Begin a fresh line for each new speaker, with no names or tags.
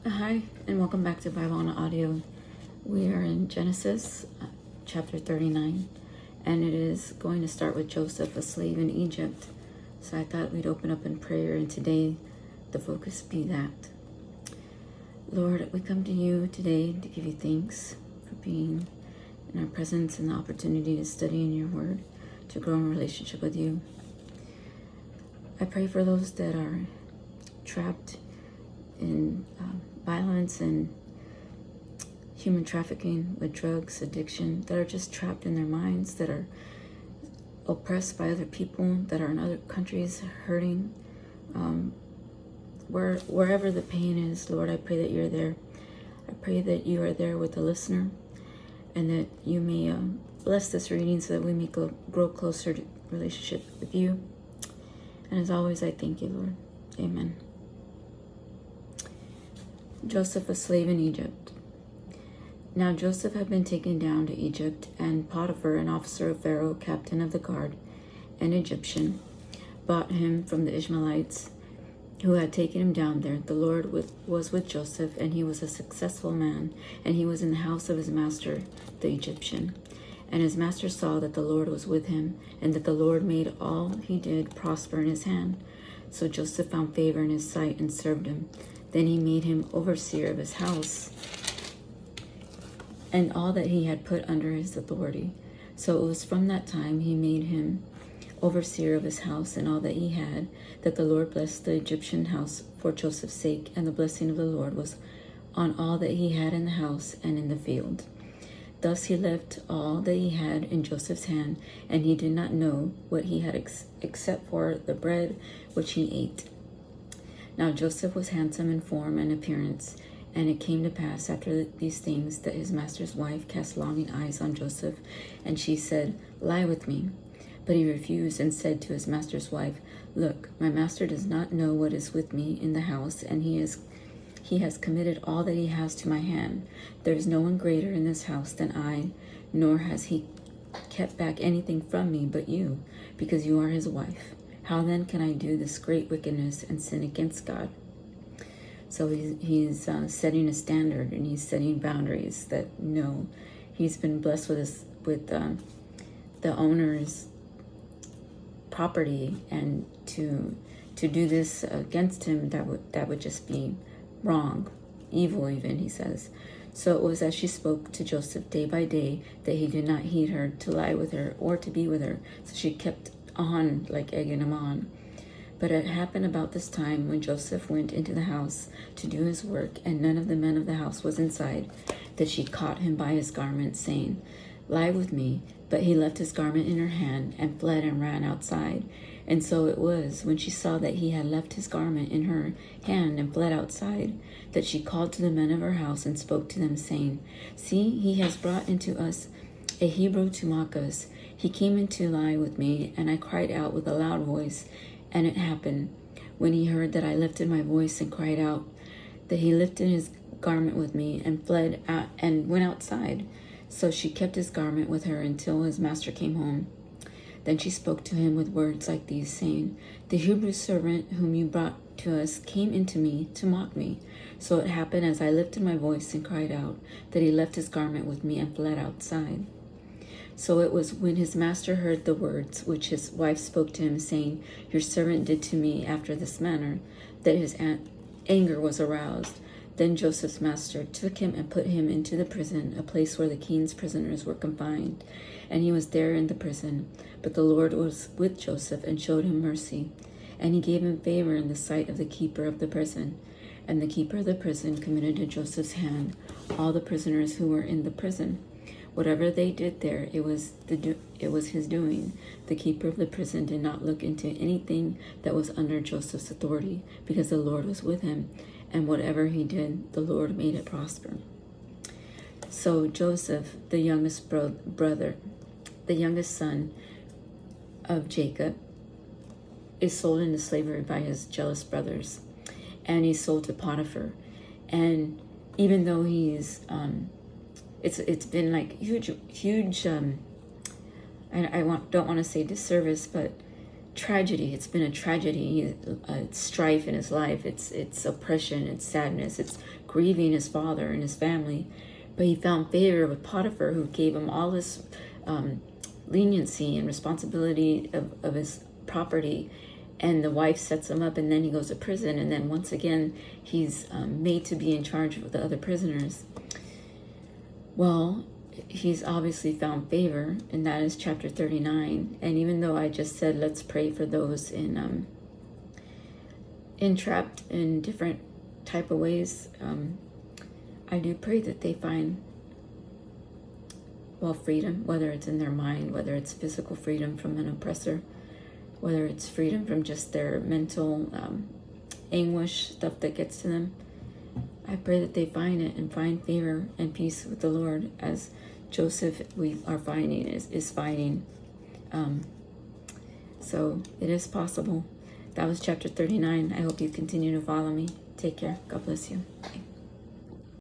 Hi, and welcome back to Bible on Audio. We are in Genesis chapter 39, and it is going to start with Joseph, a slave in Egypt. So I thought we'd open up in prayer, and today the focus be that. Lord, we come to you today to give you thanks for being in our presence and the opportunity to study in your word, to grow in relationship with you. I pray for those that are trapped in violence and human trafficking with drugs, addiction, that are just trapped in their minds, that are oppressed by other people, that are in other countries hurting. Wherever the pain is, Lord, I pray that you're there. I pray that you are there with the listener, and that you may bless this reading so that we may grow closer to relationship with you. And as always, I thank you, Lord. Amen. Joseph, a slave in Egypt. Now Joseph had been taken down to Egypt, and Potiphar, an officer of Pharaoh, captain of the guard, an Egyptian, bought him from the Ishmaelites who had taken him down there. The Lord was with Joseph, and he was a successful man, and he was in the house of his master, the Egyptian. And his master saw that the Lord was with him, and that the Lord made all he did prosper in his hand. So Joseph found favor in his sight and served him. Then he made him overseer of his house and all that he had put under his authority. So it was from that time he made him overseer of his house and all that he had, that the Lord blessed the Egyptian house for Joseph's sake, and the blessing of the Lord was on all that he had in the house and in the field. Thus he left all that he had in Joseph's hand, and he did not know what he had except for the bread which he ate. Now Joseph was handsome in form and appearance, and it came to pass after these things that his master's wife cast longing eyes on Joseph, and she said, "Lie with me." But he refused and said to his master's wife, "Look, my master does not know what is with me in the house, and he has committed all that he has to my hand. There is no one greater in this house than I, nor has he kept back anything from me but you, because you are his wife. How then can I do this great wickedness and sin against God?" So he's setting a standard, and he's setting boundaries that no, he's been blessed with the owner's property, and to do this against him, that would just be wrong, evil even, he says. So it was as she spoke to Joseph day by day that he did not heed her to lie with her or to be with her. So she kept on, like egging him on. But it happened about this time, when Joseph went into the house to do his work, and none of the men of the house was inside, that she caught him by his garment, saying, "Lie with me." But he left his garment in her hand and fled and ran outside. And so it was, when she saw that he had left his garment in her hand and fled outside, that she called to the men of her house and spoke to them, saying, "See, he has brought into us a Hebrew to mock us. He came in to lie with me, and I cried out with a loud voice. And it happened, when he heard that I lifted my voice and cried out, that he lifted his garment with me and fled out and went outside." So she kept his garment with her until his master came home. Then she spoke to him with words like these, saying, "The Hebrew servant whom you brought to us came into me to mock me. So it happened, as I lifted my voice and cried out, that he left his garment with me and fled outside." So it was, when his master heard the words which his wife spoke to him, saying, "Your servant did to me after this manner," that his anger was aroused. Then Joseph's master took him and put him into the prison, a place where the king's prisoners were confined. And he was there in the prison. But the Lord was with Joseph and showed him mercy. And he gave him favor in the sight of the keeper of the prison. And the keeper of the prison committed to Joseph's hand all the prisoners who were in the prison. Whatever they did there, it was his doing. The keeper of the prison did not look into anything that was under Joseph's authority, because the Lord was with him, and whatever he did, the Lord made it prosper. So Joseph, the youngest brother, the youngest son of Jacob, is sold into slavery by his jealous brothers, and he's sold to Potiphar. And even though he's it's been like huge, and don't want to say disservice, but tragedy. It's been a tragedy. It's strife in his life. It's oppression. It's sadness. It's grieving his father and his family. But he found favor with Potiphar, who gave him all this leniency and responsibility of his property. And the wife sets him up, and then he goes to prison. And then once again, he's made to be in charge of the other prisoners. Well, he's obviously found favor, and that is chapter 39. And even though I just said let's pray for those entrapped in different type of ways, I do pray that they find, well, freedom, whether it's in their mind, whether it's physical freedom from an oppressor, whether it's freedom from just their mental anguish, stuff that gets to them. I pray that they find it and find favor and peace with the Lord, as Joseph we are finding is finding. So it is possible. That was chapter 39. I hope you continue to follow me. Take care. God bless you. Bye.